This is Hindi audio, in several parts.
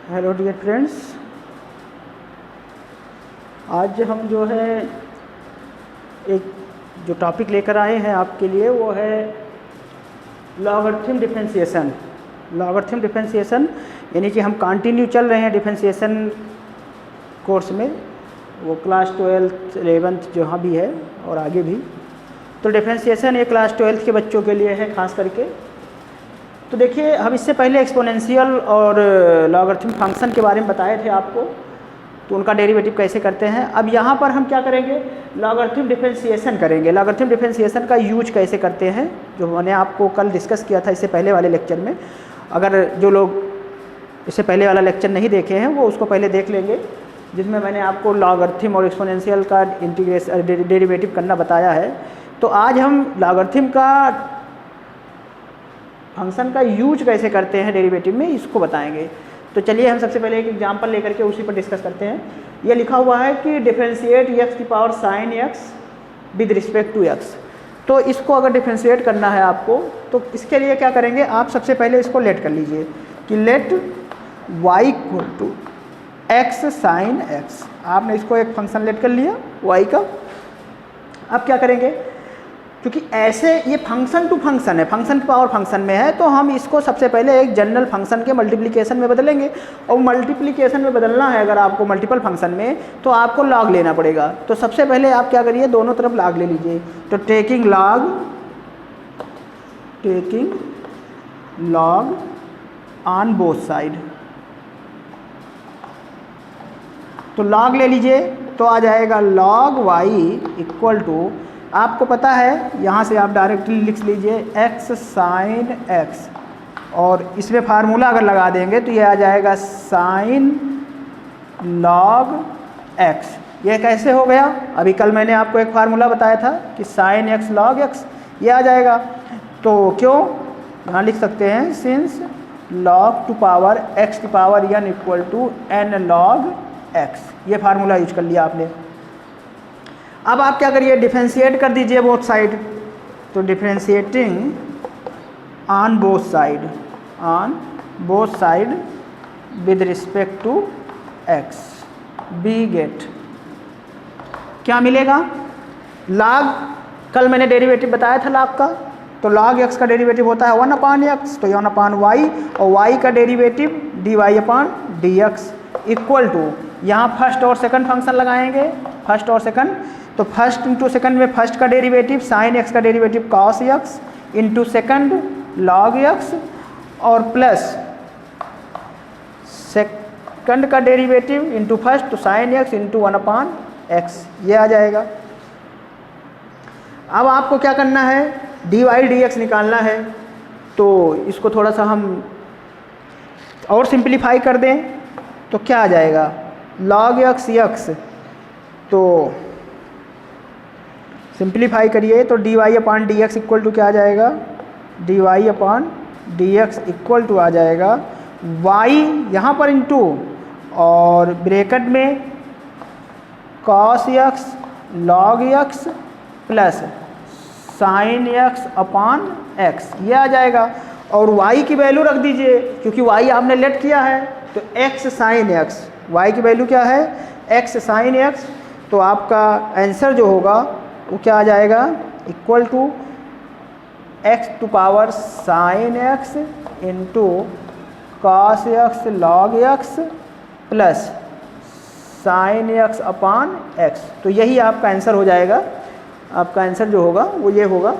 हेलो डियर फ्रेंड्स, आज हम जो है एक जो टॉपिक लेकर आए हैं आपके लिए वो है लॉगरिथम डिफरेंशिएशन। लॉगरिथम डिफरेंशिएशन यानी कि हम कंटिन्यू चल रहे हैं डिफरेंशिएशन कोर्स में, वो क्लास 12th 11th जहाँ भी है और आगे भी। तो डिफरेंशिएशन ये क्लास 12th के बच्चों के लिए है खास करके। तो देखिए, हम इससे पहले एक्सपोनेंशियल और लॉगरिथम फंक्शन के बारे में बताए थे आपको, तो उनका डेरिवेटिव कैसे करते हैं। अब यहाँ पर हम क्या करेंगे, लॉगरिथम डिफरेंशिएशन करेंगे। लॉगरिथम डिफरेंशिएशन का यूज कैसे करते हैं, जो मैंने आपको कल डिस्कस किया था इससे पहले वाले लेक्चर में। अगर जो लोग इससे पहले वाला लेक्चर नहीं देखे हैं वो उसको पहले देख लेंगे, जिसमें मैंने आपको लॉगरिथम और एक्सपोनेंशियल का इंटीग्रेशन डेरिवेटिव करना बताया है। तो आज हम लॉगरिथम का फंक्शन का यूज कैसे करते हैं डेरिवेटिव में, इसको बताएंगे। तो चलिए हम सबसे पहले एक एग्जांपल लेकर के उसी पर डिस्कस करते हैं। ये लिखा हुआ है कि डिफरेंशिएट एक्स की power sine x with respect to x. तो इसको अगर डिफरेंशिएट करना है आपको, तो इसके लिए क्या करेंगे, आप सबसे पहले इसको लेट कर लीजिए कि let y equal to x sine x. आपने इसको एक फंक्शन लेट कर लिया वाई का। अब क्या करेंगे, क्योंकि ऐसे ये फंक्शन टू फंक्शन है, फंक्शन की पावर फंक्शन में है, तो हम इसको सबसे पहले एक जनरल फंक्शन के मल्टीप्लिकेशन में बदलेंगे। और मल्टीप्लिकेशन में बदलना है अगर आपको मल्टीपल फंक्शन में, तो आपको लॉग लेना पड़ेगा। तो सबसे पहले आप क्या करिए, दोनों तरफ लॉग ले लीजिए। तो taking log on both side, तो लॉग ले लीजिए। तो आ जाएगा लॉग वाई इक्वल टू, आपको पता है यहाँ से आप डायरेक्टली लिख लीजिए एक्स साइन एक्स, और इसमें फार्मूला अगर लगा देंगे तो ये आ जाएगा साइन लॉग एक्स। ये कैसे हो गया, अभी कल मैंने आपको एक फार्मूला बताया था कि साइन एक्स लॉग एक्स, ये आ जाएगा। तो क्यों, यहाँ लिख सकते हैं since log to power x की power n equal to n log x. ये फार्मूला यूज कर लिया आपने। अब आप क्या करिए, डिफरेंशिएट कर दीजिए बोथ साइड। तो differentiating on both side with respect to x, we get क्या मिलेगा, लॉग, कल मैंने डेरिवेटिव बताया था लॉग का। तो लॉग एक्स का डेरिवेटिव होता है 1/x, तो 1/y, और y का डेरिवेटिव dy/dx इक्वल टू, यहाँ फर्स्ट और सेकंड फंक्शन लगाएंगे, फर्स्ट और सेकंड। तो फर्स्ट इंटू सेकंड में फर्स्ट का डेरिवेटिव साइन एक्स का derivative cos x into second log x, और प्लस सेकंड का डेरिवेटिव इंटू फर्स्ट, तो साइन एक्स इंटू 1/x, ये आ जाएगा। अब आपको क्या करना है, dy/dx निकालना है। तो इसको थोड़ा सा हम और सिंप्लीफाई कर दें तो क्या आ जाएगा, log x, तो सिंप्लीफाई करिए तो dy/dx इक्वल टू क्या आ जाएगा, dy/dx इक्वल टू आ जाएगा y यहाँ पर इंटू, और ब्रैकेट में cos x log x plus sin x/x, ये आ जाएगा। और y की वैल्यू रख दीजिए, क्योंकि y आपने लेट किया है, तो x sin x, y की वैल्यू क्या है, x sin x। तो आपका आंसर जो होगा वो क्या आ जाएगा, equal to x to power sine x into cos x log x plus sine x/x। तो यही आपका आंसर हो जाएगा। आपका आंसर जो होगा वो ये होगा,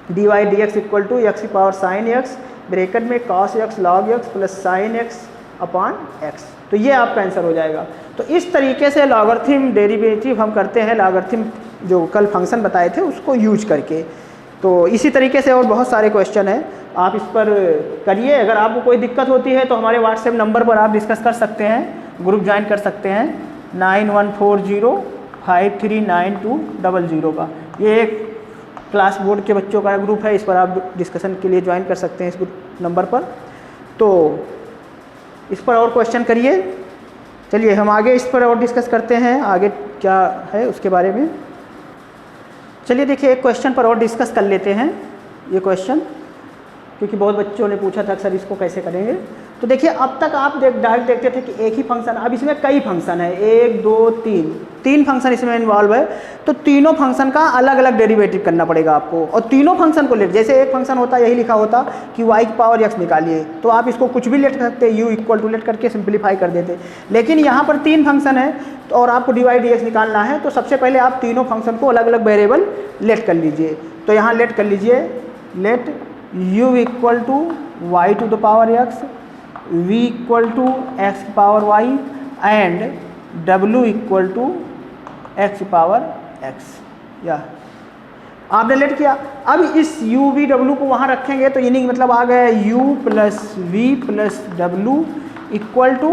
dy/dx इक्वल टू x की पावर साइन एक्स ब्रैकेट में cos x log x plus sine x/x। तो ये आपका आंसर हो जाएगा। तो इस तरीके से लॉगरिथम डेरिवेटिव हम करते हैं, लॉगरिथम जो कल फंक्शन बताए थे उसको यूज करके। तो इसी तरीके से और बहुत सारे क्वेश्चन हैं, आप इस पर करिए। अगर आपको कोई दिक्कत होती है तो हमारे व्हाट्सएप नंबर पर आप डिस्कस कर सकते हैं, ग्रुप ज्वाइन कर सकते हैं 9140539200 का। ये एक क्लास बोर्ड के बच्चों का ग्रुप है, इस पर आप डिस्कशन के लिए ज्वाइन कर सकते हैं इस नंबर पर। तो इस पर और क्वेश्चन करिए। चलिए हम आगे इस पर और डिस्कस करते हैं, आगे क्या है उसके बारे में। चलिए देखिए, एक क्वेश्चन पर और डिस्कस कर लेते हैं। ये क्वेश्चन क्योंकि बहुत बच्चों ने पूछा था सर इसको कैसे करेंगे। तो देखिए अब तक आप डायरेक्ट देखते थे कि एक ही फंक्शन, अब इसमें कई फंक्शन है, 1 2 3 फंक्शन इसमें इन्वॉल्व है। तो तीनों फंक्शन का अलग अलग डेरिवेटिव करना पड़ेगा आपको, और तीनों फंक्शन को ले, जैसे एक फंक्शन होता यही लिखा होता कि y की पावर x निकालिए, तो आप इसको कुछ भी लेट सकते, u इक्वल टू लेट करके सिंप्लीफाई कर देते। लेकिन यहाँ पर 3 फंक्शन है तो और आपको dy dx निकालना है, तो सबसे पहले आप तीनों फंक्शन को अलग अलग वेरिएबल लेट कर लीजिए। तो यहाँ लेट कर लीजिए, let u equal to y to the power x, v equal to x की power y and w equal to x की पावर x। या आपने लेट किया। अब इस u v w को वहाँ रखेंगे तो यानी मतलब आ गया u plus v plus w equal to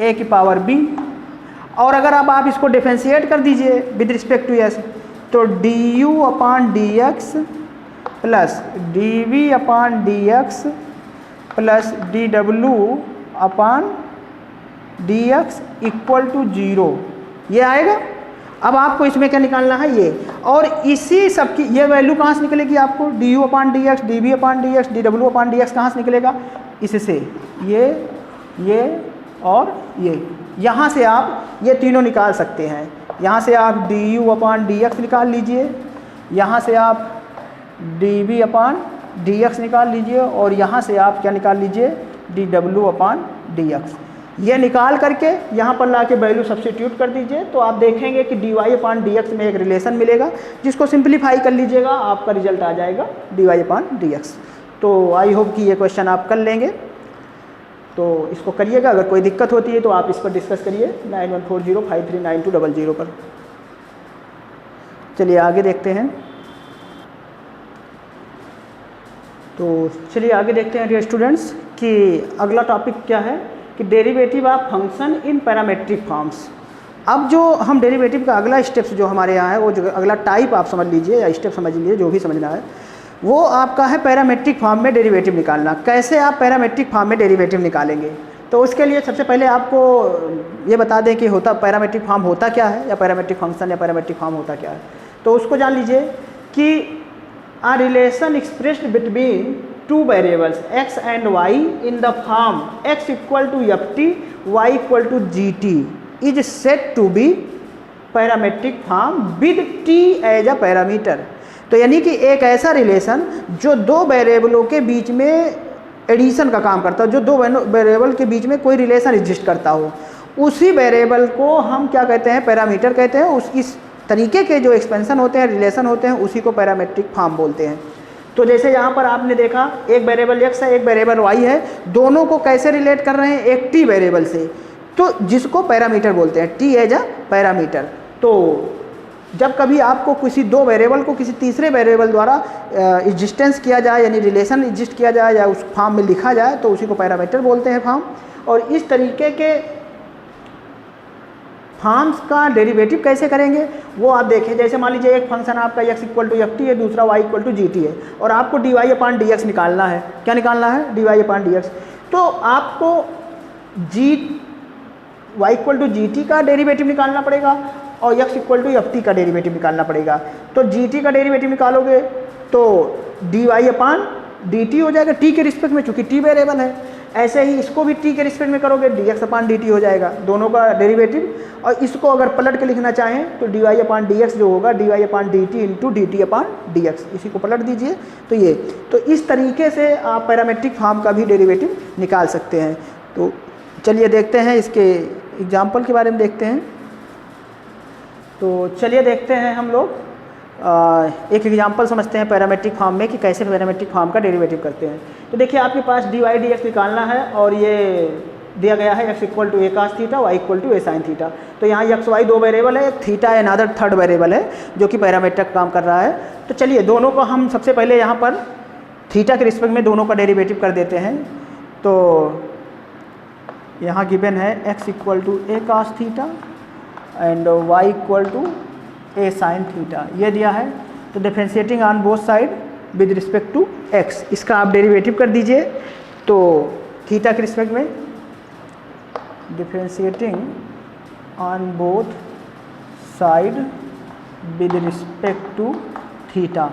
a की पावर b। और अगर अब आप इसको डिफरेंशिएट कर दीजिए विद रिस्पेक्ट टू s, तो du upon dx plus dv upon dx plus dw upon dx equal to 0, ये आएगा। अब आपको इसमें क्या निकालना है, ये, और इसी सब की ये वैल्यू कहाँ से निकलेगी आपको, du upon dx, dv upon dx, dw upon dx कहाँ से निकलेगा, इससे ये और ये, यहाँ से आप ये तीनों निकाल सकते हैं। यहाँ से आप du अपान dx निकाल लीजिए, यहाँ से आप dv अपान dx निकाल लीजिए, और यहाँ से आप क्या निकाल लीजिए, dw अपान dx। ये निकाल करके यहाँ पर ला के वैल्यू सब्सटीट्यूट कर दीजिए, तो आप देखेंगे कि dy अपान dx में एक रिलेशन मिलेगा, जिसको सिंप्लीफाई कर लीजिएगा, आपका रिजल्ट आ जाएगा dy अपान dx। तो आई होप कि ये क्वेश्चन आप कर लेंगे, तो इसको करिएगा। अगर कोई दिक्कत होती है तो आप इस पर डिस्कस करिए 9140539200 पर। चलिए आगे देखते हैं। तो चलिए आगे देखते हैं डियर स्टूडेंट्स कि अगला टॉपिक क्या है कि derivative of function in parametric forms. अब जो हम डेरिवेटिव का अगला स्टेप्स जो हमारे यहाँ है, वो जो अगला टाइप आप समझ लीजिए या स्टेप समझ लीजिए, जो भी समझना है, वो आपका है पैरामेट्रिक फॉर्म में डेरिवेटिव निकालना। कैसे आप पैरामेट्रिक फॉर्म में डेरिवेटिव निकालेंगे, तो उसके लिए सबसे पहले आपको ये बता दें कि होता पैरामेट्रिक फॉर्म होता क्या है, या पैरामेट्रिक फंक्शन या पैरामेट्रिक फॉर्म होता क्या है। तो उसको जान लीजिए कि a relation expressed between two variables x and y in the form x equal to ft, y equal to gt is said to be parametric form with t as a parameter। तो यानी कि एक ऐसा रिलेशन जो दो वेरिएबलों के बीच में एडिशन का काम करता हो, जो दो वेरिएबल के बीच में कोई रिलेशन एग्जिस्ट करता हो, उसी वेरिएबल को हम क्या कहते हैं, पैरामीटर कहते हैं। इस तरीके के जो एक्सपेंशन होते हैं, रिलेशन होते हैं, उसी को पैरामेट्रिक फॉर्म बोलते हैं। तो जैसे यहाँ पर आपने देखा एक वेरिएबल x है, एक वेरिएबल y है, दोनों को कैसे रिलेट कर रहे हैं, एक t वेरिएबल से, तो जिसको पैरामीटर बोलते हैं, t एज अ पैरामीटर। तो जब कभी आपको किसी दो वेरिएबल को किसी तीसरे वेरिएबल द्वारा एग्जिस्टेंस किया जाए, यानी रिलेशन एग्जिस्ट किया जाए या उस फॉर्म में लिखा जाए, तो उसी को पैरामीटर बोलते हैं फॉर्म। और इस तरीके के फॉर्म्स का डेरिवेटिव कैसे करेंगे वो आप देखें। जैसे मान लीजिए एक फंक्शन आपका x इक्वल टू ft है, दूसरा y इक्वल टू gt है, और आपको dy अपान dx निकालना है। क्या निकालना है, dy अपान dx। तो आपको y इक्वल टू gt का डेरिवेटिव निकालना पड़ेगा और x इक्वल टू ft का डेरिवेटिव निकालना पड़ेगा। तो gt का डेरिवेटिव निकालोगे तो dy अपान dt हो जाएगा, t के रिस्पेक्ट में, चूँकि t वेरिएबल है। ऐसे ही इसको भी t के रिस्पेक्ट में करोगे, dx अपान dt हो जाएगा, दोनों का डेरिवेटिव। और इसको अगर पलट के लिखना चाहें तो dy अपान dx जो होगा dy अपान dt इंटू dt अपान dx, इसी को पलट दीजिए। तो ये, तो इस तरीके से आप पैरामेट्रिक फॉर्म का भी डेरिवेटिव निकाल सकते हैं। तो चलिए देखते हैं, इसके एग्जाम्पल के बारे में देखते हैं। तो चलिए देखते हैं हम लोग एक एग्जांपल समझते हैं पैरामेट्रिक फॉर्म में कि कैसे पैरामेट्रिक फॉर्म का डेरिवेटिव करते हैं। तो देखिए आपके पास dy dx निकालना है और ये दिया गया है x equal to a cos theta, y equal to a sin theta. तो यहाँ x y दो वेरिएबल है, थीटा अनदर थर्ड वेरिएबल है जो कि पैरामीटर का काम कर रहा है। तो चलिए दोनों को हम सबसे पहले यहाँ पर थीटा के रिस्पेक्ट में दोनों का डेरिवेटिव कर देते हैं। तो यहाँ गिवन है x equal to a cos theta and y equal to a sin theta, ये दिया है। तो differentiating on both side with respect to x, इसका आप डेरिवेटिव कर दीजिए। तो थीटा के रिस्पेक्ट में differentiating on both side with respect to theta,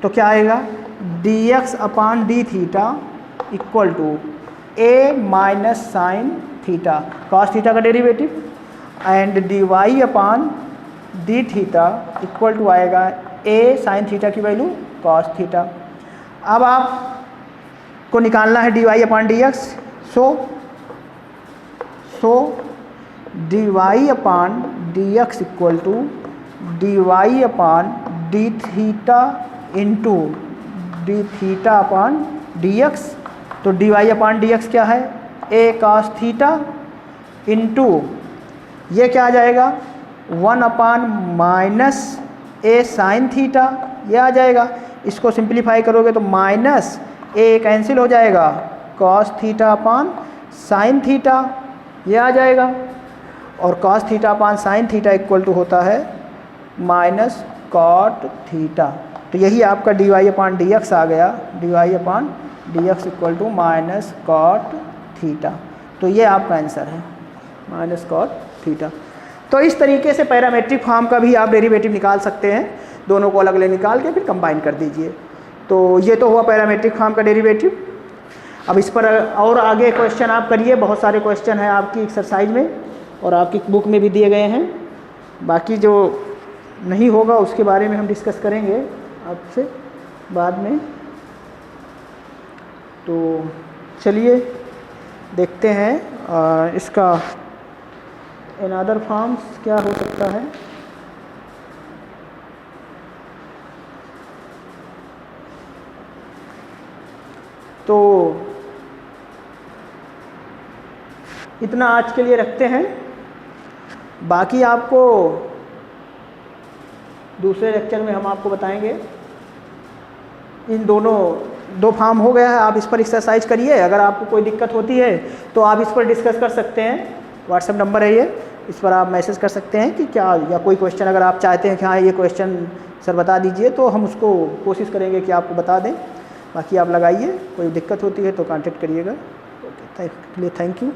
तो क्या आएगा, dx upon d theta equal to a minus sine theta, cos theta का derivative, and d y upon d theta equal to आएगा ए साइन थीटा की वैल्यू कॉस थीटा। अब आपको निकालना है d y upon d x, so d y upon d x equal to d y upon d theta into d theta upon d x. तो D y upon d x क्या है, ए कॉस थीटा इंटू ये क्या आ जाएगा 1 अपान माइनस ए साइन थीटा, ये आ जाएगा। इसको सिंप्लीफाई करोगे तो माइनस ए कैंसिल हो जाएगा, cos theta upon sine theta, ये आ जाएगा। और cos theta upon sine theta equal to होता है माइनस कॉट थीटा। तो यही आपका d y upon d x आ गया, d y upon d x equal to minus cot theta. तो ये आपका आंसर है, माइनस कॉट थीटा। तो इस तरीके से पैरामेट्रिक फॉर्म का भी आप डेरिवेटिव निकाल सकते हैं, दोनों को अलग अलग निकाल के फिर कंबाइन कर दीजिए। तो ये तो हुआ पैरामेट्रिक फॉर्म का डेरिवेटिव। अब इस पर और आगे क्वेश्चन आप करिए, बहुत सारे क्वेश्चन हैं आपकी एक्सरसाइज में और आपकी बुक में भी दिए गए हैं। बाकी जो नहीं होगा उसके बारे में हम डिस्कस करेंगे आपसे बाद में। तो चलिए देखते हैं इसका अनदर फॉर्म्स क्या हो सकता है। तो इतना आज के लिए रखते हैं, बाकी आपको दूसरे लेक्चर में हम आपको बताएंगे। इन दो फॉर्म हो गया है, आप इस पर एक्सरसाइज करिए। अगर आपको कोई दिक्कत होती है तो आप इस पर डिस्कस कर सकते हैं, व्हाट्सएप नंबर है ये, इस पर आप मैसेज कर सकते हैं कि क्या, या कोई क्वेश्चन अगर आप चाहते हैं कि हाँ ये क्वेश्चन सर बता दीजिए, तो हम उसको कोशिश करेंगे कि आपको बता दें। बाकी आप लगाइए, कोई दिक्कत होती है तो कांटेक्ट करिएगा। Okay, thank you.